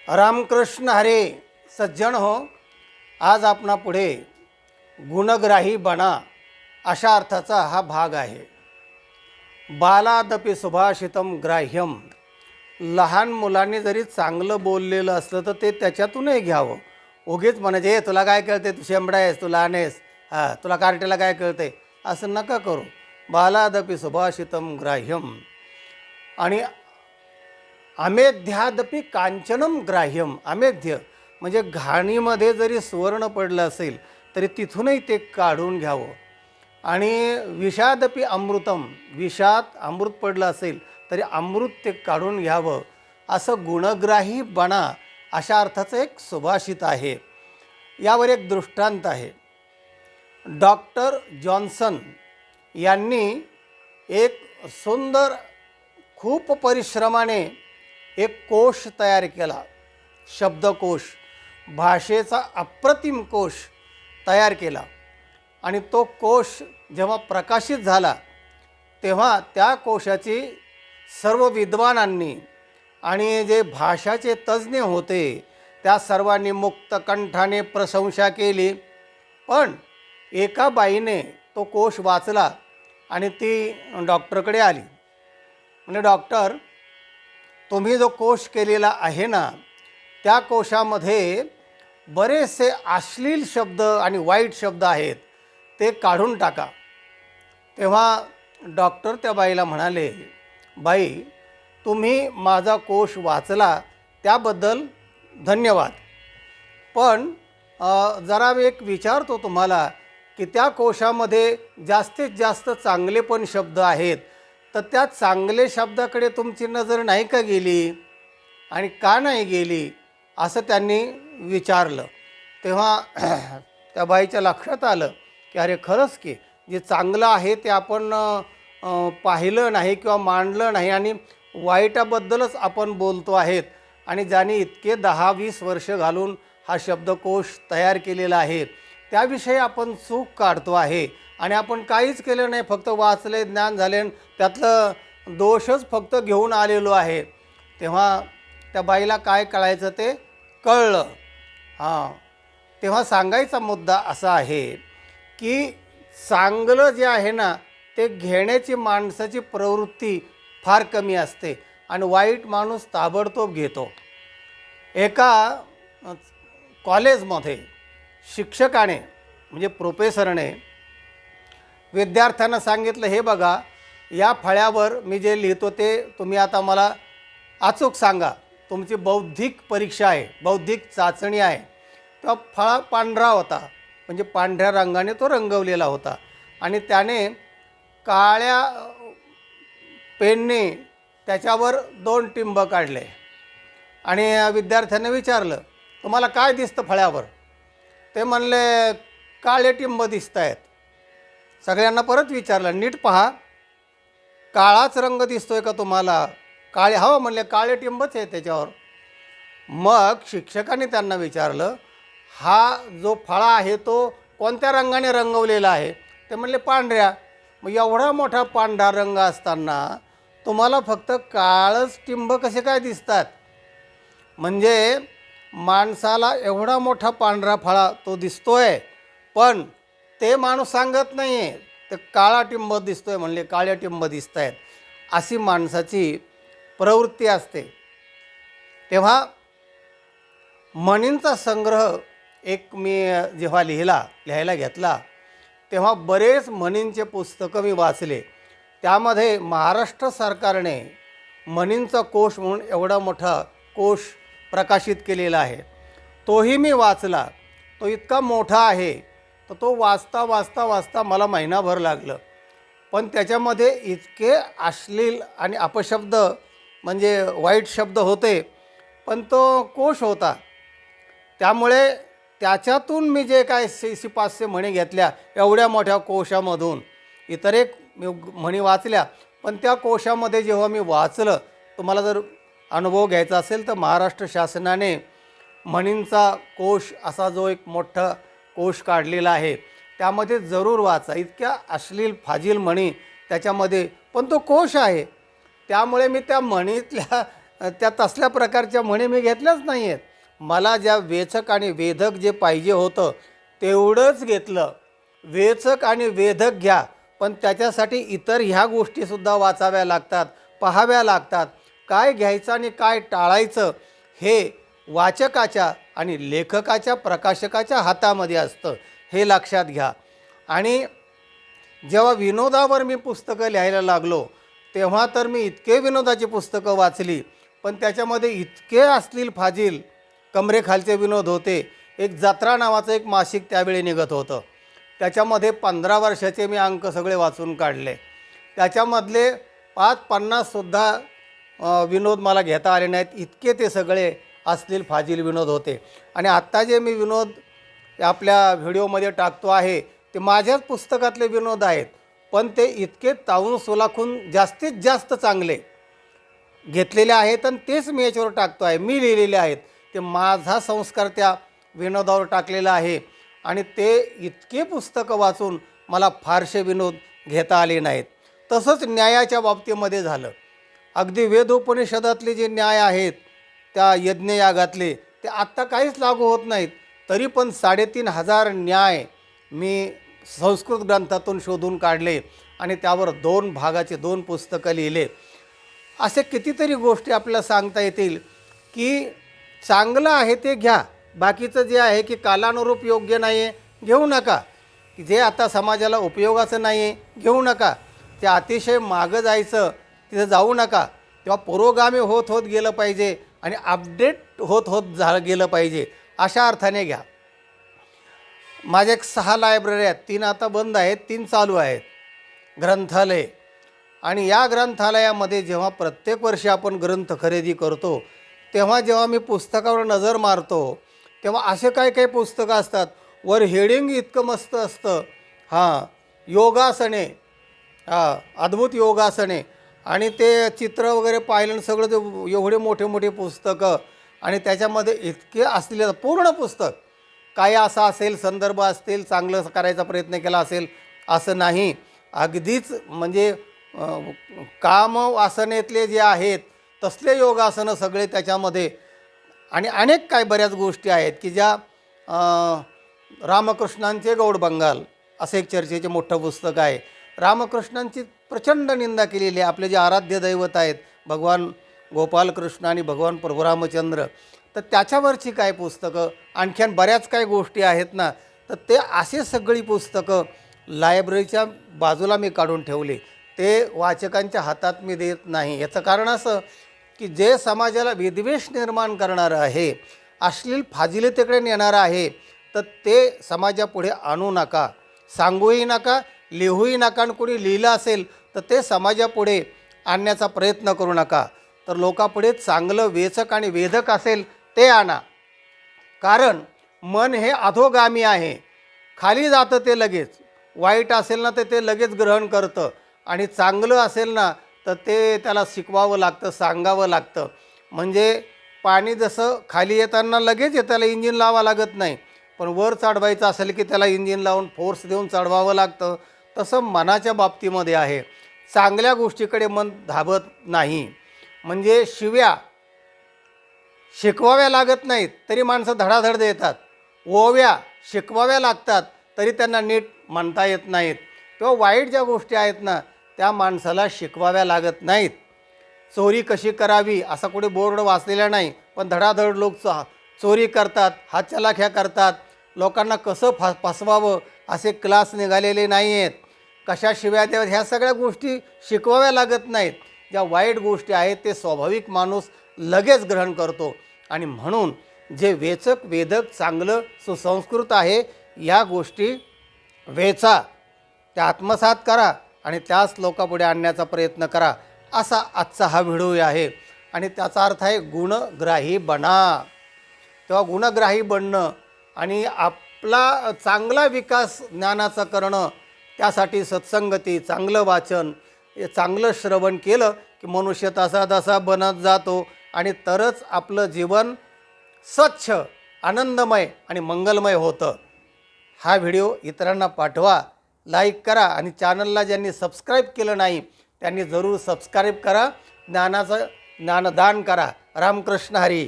रामकृष्ण हरे. सज्जन हो, आज आपणा पुढे गुणग्राही बना अशा अर्थाचा हा भाग आहे. बालादपि सुभाषितम ग्राह्यम. लहान मुलांनी जरी चांगलं बोललेलं असलं तर ते त्याच्यातूनही घ्यावं. उगीच म्हणायचे तुला काय कळते, तू शेंबडा आहेस, तू लहान आहेस, तुला कार्टेला काय कळते, असं नका करू. बालादपि सुभाषितम ग्राह्यम. आणि अमेध्यादपि कांचनम ग्राह्यम. अमेध्य म्हणजे घाणीमध्ये जरी सुवर्ण पडलं असेल तरी तिथूनही ते काढून घ्यावं. आणि विषादपि अमृतम. विषात अमृत पडलं असेल तरी अमृत ते काढून घ्यावं. असं गुणग्राही बना अशा अर्थाचं एक सुभाषित आहे. यावर एक दृष्टांत आहे. डॉक्टर जॉन्सन यांनी एक सुंदर खूप परिश्रमाने एक कोश तयार केला, शब्दकोश, भाषेचा अप्रतिम कोश तयार केला. आणि तो कोश जेव्हा प्रकाशित झाला तेव्हा त्या कोशाची सर्व विद्वानांनी आणि जे भाषाचे तज्ज्ञ होते त्या सर्वांनी मुक्त कंठाने प्रशंसा केली. पण एका बाईने तो कोश वाचला आणि ती डॉक्टरकडे आली. म्हणजे डॉक्टर, तुम्ही जो कोश केलेला आहे ना, त्या कोशामध्ये बरेचसे अश्लील शब्द आणि वाईट शब्द आहेत, ते काढून टाका. तेव्हा डॉक्टर त्या बाईला म्हणाले, बाई, तुम्ही माझा कोश वाचला त्याबद्दल धन्यवाद. पण जरा मी एक विचारतो तुम्हाला की त्या कोशामध्ये जास्तीत जास्त चांगले पण शब्द आहेत, तर त्या चांगले शब्दाकडे तुमची नजर नाही का गेली आणि का नाही गेली, असं त्यांनी विचारलं. तेव्हा त्या बाईच्या लक्षात आलं की अरे खरंच की जे चांगलं आहे ते आपण पाहिलं नाही किंवा मांडलं नाही आणि वाईटाबद्दलच आपण बोलतो आहेत. आणि ज्याने इतके 10-20 वर्ष घालून हा शब्दकोश तयार केलेला आहे त्याविषयी आपण चूक काढतो आहे आणि आपण काहीच केलं नाही, फक्त वाचले, ज्ञान झाले, त्यातलं दोषच फक्त घेऊन आलेलो आहे. तेव्हा त्या बाईला काय कळायचं ते कळलं. तेव्हा सांगायचा मुद्दा असा आहे की चांगलं जे आहे ना ते घेण्याची माणसाची प्रवृत्ती फार कमी असते आणि वाईट माणूस ताबडतोब घेतो. एका कॉलेजमध्ये शिक्षकाने म्हणजे प्रोफेसरने विद्यार्थ्यांना सांगितलं, हे बघा, या फळ्यावर मी जे लिहितो ते तुम्ही आता मला अचूक सांगा, तुमची बौद्धिक परीक्षा आहे, बौद्धिक चाचणी आहे. तो फळा पांढरा होता, म्हणजे पांढऱ्या रंगाने तो रंगवलेला होता आणि त्याने काळ्या पेनने त्याच्यावर 2 टिंब काढले आणि विद्यार्थ्यांनी विचारलं, तुम्हाला काय दिसतं फळ्यावर? ते म्हणले, काळे टिंब दिसत आहेत. सगळ्यांना परत विचारलं, नीट पहा, काळाच रंग दिसतोय का तुम्हाला? काळे, हो म्हणले, काळे टिंबच आहे त्याच्यावर. मग शिक्षकाने त्यांना विचारलं, हा जो फळा आहे तो कोणत्या रंगाने रंगवलेला आहे? ते म्हणले, पांढऱ्या. मग एवढा मोठा पांढरा रंग असताना तुम्हाला फक्त काळच टिंब कसे काय दिसतात? म्हणजे माणसाला एवढा मोठा पांढरा फळा तो दिसतोय, पण ते माणूस सांगत नाही आहे, ते काळा टिंब दिसतोय, म्हणले काळ्या टिंब दिसत आहेत. अशी माणसाची प्रवृत्ती असते. तेव्हा म्हणींचा संग्रह एक मी जेव्हा लिहायला घेतला तेव्हा बरेच म्हणींचे पुस्तकं मी वाचले. त्यामध्ये महाराष्ट्र सरकारने म्हणींचा कोश म्हणून एवढा मोठा कोश प्रकाशित केलेला आहे. तोही मी वाचला. तो इतका मोठा आहे तर तो वाचता वाचता वाचता मला महिनाभर लागलं. पण त्याच्यामध्ये इतके अश्लील आणि अपशब्द म्हणजे वाईट शब्द होते, पण तो कोश होता. त्यामुळे त्याच्यातून मी जे काय 500 म्हणी घेतल्या एवढ्या मोठ्या कोशामधून, इतर एक मी म्हणी वाचल्या, पण त्या कोशामध्ये जेव्हा मी वाचलं, तुम्हाला जर अनुभव घ्यायचा असेल तर महाराष्ट्र शासनाने म्हणींचा कोश असा जो एक मोठा कोश काढलेला आहे त्यामध्ये जरूर वाचा. इतक्या अश्लील फाजील म्हणी त्याच्यामध्ये, पण तो कोश आहे. त्यामुळे मी त्या म्हणीतल्या त्या तसल्या प्रकारच्या म्हणी मी घेतल्याच नाही आहेत. मला ज्या वेचक आणि वेधक जे पाहिजे होतं तेवढंच घेतलं. वेचक आणि वेधक घ्या, पण त्याच्यासाठी इतर ह्या गोष्टीसुद्धा वाचाव्या लागतात, पाहाव्या लागतात. काय घ्यायचं आणि काय टाळायचं हे वाचकाच्या आणि लेखकाच्या, प्रकाशकाच्या हातामध्ये असतं, हे लक्षात घ्या. आणि जेव्हा विनोदावर मी पुस्तकं लिहायला लागलो तेव्हा तर मी इतके विनोदाची पुस्तकं वाचली, पण त्याच्यामध्ये इतके अश्लील फाजील कमरेखालचे विनोद होते. एक जत्रा नावाचं एक मासिक त्यावेळी निघत होतं, त्याच्यामध्ये 15 वर्षाचे मी अंक सगळे वाचून काढले. त्याच्यामधले 5-50सुद्धा विनोद मला घेता आले नाहीत, इतके ते सगळे अश्लील फाजील विनोद होते. आणि आत्ता जे मी विनोद आपल्या व्हिडिओमध्ये टाकतो आहे ते माझ्याच पुस्तकातले विनोद आहेत, पण ते इतके तावून सुलाखून जास्तीत जास्त चांगले घेतलेले आहेत आणि तेच मी याच्यावर टाकतो आहे. मी लिहिलेले आहेत, ते माझा संस्कार त्या विनोदावर टाकलेला आहे. आणि ते इतके पुस्तकं वाचून मला फारसे विनोद घेता आले नाहीत. तसंच न्यायाच्या बाबतीमध्ये झालं. अगदी वेद उपनिषदातले जे न्याय आहेत त्या यज्ञयागातले ते आत्ता काहीच लागू होत नाहीत, तरी पण 3,500 न्याय मी संस्कृत ग्रंथातून शोधून काढले आणि त्यावर 2 भागाचे 2 पुस्तकं लिहिले. असे कितीतरी गोष्टी आपल्याला सांगता येतील की चांगलं आहे ते घ्या, बाकीचं जे आहे की कालानुरूप योग्य नाही आहे घेऊ नका, जे आता समाजाला उपयोगाचं नाही आहे घेऊ नका, ते अतिशय मागं जायचं तिथं जाऊ नका. तेव्हा पुरोगामी होत होत गेलं पाहिजे आणि अपडेट होत होत गेलं पाहिजे, अशा अर्थाने घ्या. माझ्या एक 6 लायब्ररी आहेत, 3 आता बंद आहेत, 3 चालू आहेत ग्रंथालय. आणि या ग्रंथालयामध्ये जेव्हा प्रत्येक वर्षी आपण ग्रंथ खरेदी करतो तेव्हा जेव्हा मी पुस्तकावर नजर मारतो तेव्हा असे काही काही पुस्तकं असतात, वर हेडिंग इतकं मस्त असतं, योगासने, अद्भुत योगासने, आणि ते चित्र वगैरे पाहिलं सगळं ते एवढे मोठे मोठे पुस्तकं, आणि त्याच्यामध्ये इतके असलेलं पूर्ण पुस्तक काय असं असेल, संदर्भ असतील, चांगलं करायचा प्रयत्न केला असेल असं नाही. अगदीच म्हणजे काम वासनेतले जे आहेत तसले योगासनं सगळे त्याच्यामध्ये, आणि अनेक काय बऱ्याच गोष्टी आहेत की ज्या रामकृष्णांचे गौड बंगाल असं एक चर्चेचे मोठं पुस्तक आहे. रामकृष्णांची प्रचंड निंदा केलेली आहे. आपले जे आराध्य दैवत आहेत भगवान गोपालकृष्ण आणि भगवान प्रभू रामचंद्र, तर त्याच्यावरची काय पुस्तकं, आणखीन बऱ्याच काय गोष्टी आहेत ना, तर ते असे सगळी पुस्तकं लायब्ररीच्या बाजूला मी काढून ठेवले. ते वाचकांच्या हातात मी देत नाही. याचं कारण असं की जे समाजाला विद्वेष निर्माण करणारं आहे, अश्लील फाजिलतेकडे नेणारं आहे, तर ते समाजापुढे आणू नका, सांगूही नका, लिहूही नका. आणि कोणी लिहिलं असेल तर ते समाजापुढे आणण्याचा प्रयत्न करू नका. तर लोकांपुढे चांगलं वेचक आणि वेधक असेल ते आणा. कारण मन हे अधोगामी आहे, खाली जातं ते लगेच. वाईट असेल ना तर ते लगेच ग्रहण करतं, आणि चांगलं असेल ना तर ते त्याला शिकवावं लागतं, सांगावं लागतं. म्हणजे पाणी जसं खाली येताना लगेच त्याला इंजिन लावावं लागत नाही, पण वर चढवायचं असेल की त्याला इंजिन लावून फोर्स देऊन चढवावं लागतं. तसं मनाच्या बाबतीमध्ये आहे. चांगल्या गोष्टीकडे मन धावत नाही. म्हणजे शिव्या शिकवाव्या लागत नाहीत तरी माणसं धडाधड देतात, ओव्या शिकवाव्या लागतात तरी त्यांना नीट म्हणता येत नाहीत. किंवा वाईट ज्या गोष्टी आहेत ना त्या माणसाला शिकवाव्या लागत नाहीत. चोरी कशी करावी असा कुठे बोर्ड वाचलेला नाही, पण धडाधड लोक चोरी करतात, हातचलाख्या करतात. लोकांना कसं फसवावं असे क्लास निघालेले नाही आहेत. कशा शिव्या द्याव्यात ह्या सगळ्या गोष्टी शिकवाव्या लागत नाहीत. ज्या वाईट गोष्टी आहेत ते स्वाभाविक माणूस लगेच ग्रहण करतो. आणि म्हणून जे वेचक वेधक चांगलं सुसंस्कृत आहे या गोष्टी वेचा, त्या आत्मसात करा आणि त्याच लोकांपुढे आणण्याचा प्रयत्न करा, असा आजचा हा व्हिडिओ आहे. आणि त्याचा अर्थ आहे गुणग्राही बना. तेव्हा गुणग्राही बनणं आणि आपला चांगला विकास ज्ञानाचा करणं, त्यासाठी सत्संगती, चांगलं वाचन, हे चांगलं श्रवण केलं की मनुष्य तसा तसा बनत जातो, आणि तरच आपलं जीवन स्वच्छ, आनंदमय आणि मंगलमय होतं. हा व्हिडिओ इतरांना पाठवा, लाईक करा, आणि चॅनलला ज्यांनी सबस्क्राईब केलं नाही त्यांनी जरूर सबस्क्राईब करा. ज्ञानाचं ज्ञानदान करा. रामकृष्ण हरी.